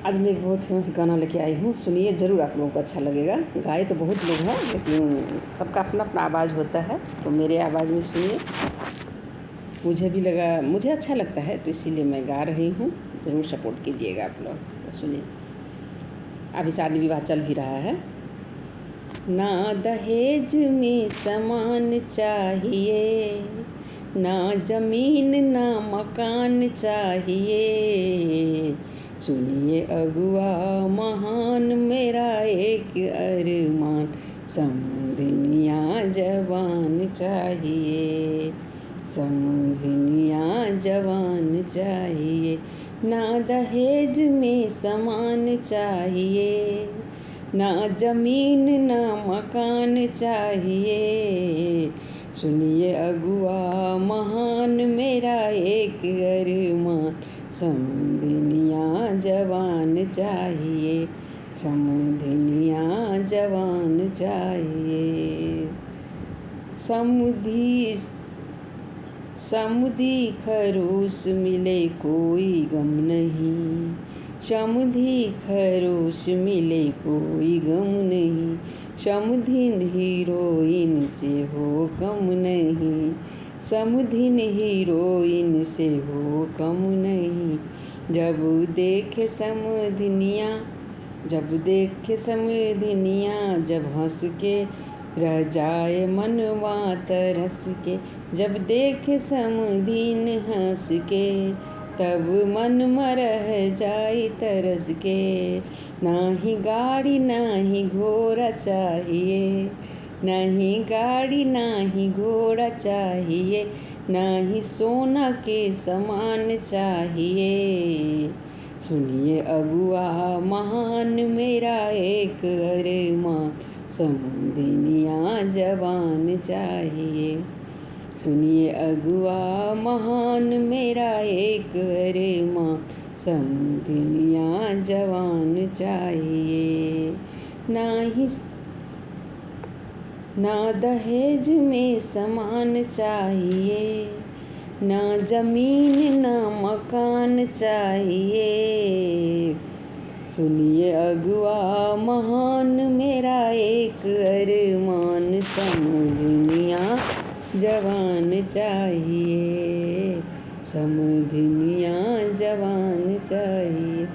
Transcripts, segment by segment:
आज मैं एक बहुत फेमस गाना लेके आई हूँ, सुनिए ज़रूर, आप लोगों को अच्छा लगेगा। गाए तो बहुत लोग हैं लेकिन सबका अपना अपना आवाज़ होता है, तो मेरे आवाज़ में सुनिए। मुझे अच्छा लगता है तो इसीलिए मैं गा रही हूँ। ज़रूर सपोर्ट कीजिएगा आप लोग। तो सुनिए, अभी शादी विवाह चल भी रहा है। ना दहेज में सामान चाहिए, ना ज़मीन ना मकान चाहिए। सुनिए अगुआ महान मेरा एक अरमान, समधनिया जवान चाहिए, समधनिया जवान चाहिए। ना दहेज में सामान चाहिए, ना ज़मीन ना मकान चाहिए। सुनिए अगुआ महान मेरा एक अरमान, समधनिया जवान चाहिए, समधनिया जवान चाहिए। समुदी खरोस मिले कोई गम नहीं, समधी खरोस मिले कोई गम नहीं। समधिन हीरोइन से हो कम नहीं, समधिन हीरोइन से हो कम नहीं। जब देखे समधिनिया, जब देखे समधिनिया, जब हंस के रह जाए मनवा तरस के। जब देखे समधिन हंस के, तब मन में रह जाए तरस के। ना ही गाड़ी ना ही घोड़ा चाहिए, ना ही गाड़ी ना ही घोड़ा चाहिए, ना ही सोना के समान चाहिए। सुनिए अगुआ महान मेरा एक अरमान, समधनिया जवान चाहिए। सुनिए अगुआ महान मेरा एक अरमान, समधनिया जवान चाहिए। ना दहेज में सामान चाहिए, ना ज़मीन ना मकान चाहिए। सुनिए अगुआ महान मेरा एक अरमान, समधनिया जवान चाहिए, समधनिया जवान चाहिए।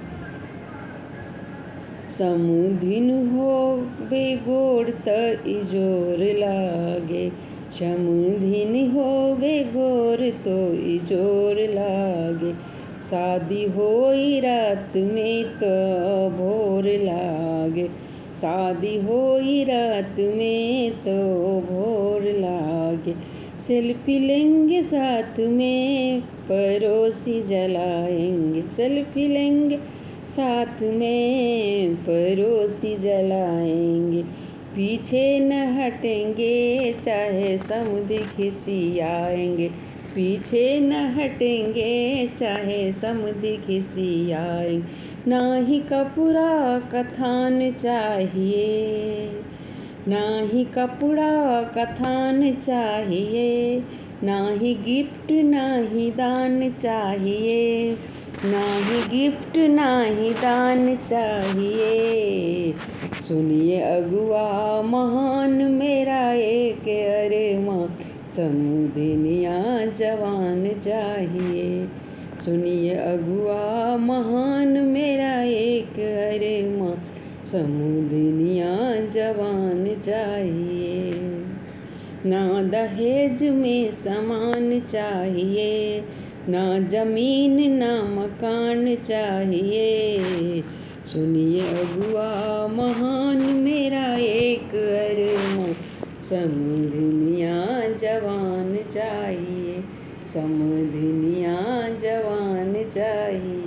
समधिन हो बेगोर त इजोर लागे, समधिन हो बेगोर तो इजोर लागे। शादी होई रात में तो भोर लागे, शादी होई रात में तो भोर लागे। सेल्फी लेंगे साथ में पड़ोसी जलाएंगे, सेल्फी लेंगे साथ में पड़ोसी जलाएंगे। पीछे न हटेंगे चाहे समधी खिसियाएंगे, पीछे न हटेंगे चाहे समधी खिसियाएंगे। ना ही कपड़ा कथान चाहिए, ना ही कपड़ा कथान चाहिए, ना ही गिफ्ट ना ही दान चाहिए, ना ही गिफ्ट ना ही दान चाहिए। सुनिए अगुआ महान मेरा एक अरमान, समधनिया जवान चाहिए। सुनिए अगुआ महान मेरा एक अरमान, समधनिया जवान चाहिए। ना दहेज में सामान चाहिए, ना ज़मीन ना मकान चाहिए। सुनिए अगुआ महान मेरा एक अरमान, समधनिया जवान चाहिए, समधनिया जवान चाहिए।